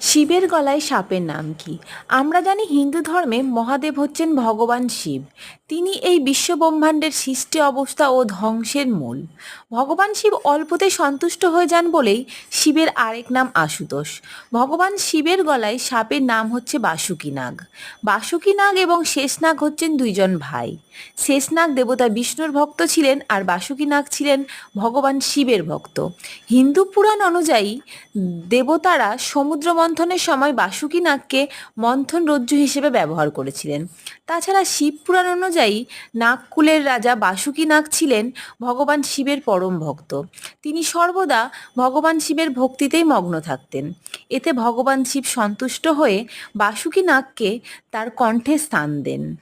শিবের গলায় সাপের নাম কি? আমরা জানি হিন্দু ধর্মে মহাদেব হচ্ছেন ভগবান শিব। তিনি এই বিশ্বব্রহ্মাণ্ডের সৃষ্টি অবস্থা ও ধ্বংসের মূল। ভগবান শিব অল্পতে সন্তুষ্ট হয়ে যান বলেই শিবের আরেক নাম আশুতোষ। ভগবান শিবের গলায় সাপের নাম হচ্ছে বাসুকী নাগ। বাসুকী নাগ এবং শেষনাগ হচ্ছেন দুইজন ভাই। শেষনাগ দেবতা বিষ্ণুর ভক্ত ছিলেন আর বাসুকী নাগ ছিলেন ভগবান শিবের ভক্ত। হিন্দু পুরাণ অনুযায়ী দেবতারা সমুদ্র মন্থনের সময় বাসুকী নাগকে মন্থন রজ্জু হিসেবে ব্যবহার করেছিলেন। তাছাড়া শিব পুরাণ অনুযায়ী নাগকুলের রাজা বাসুকী নাগ ছিলেন ভগবান শিবের পরম ভক্ত। তিনি সর্বদা ভগবান শিবের ভক্তিতেই মগ্ন থাকতেন। এতে ভগবান শিব সন্তুষ্ট হয়ে বাসুকী নাগকে তার কণ্ঠে স্থান দেন।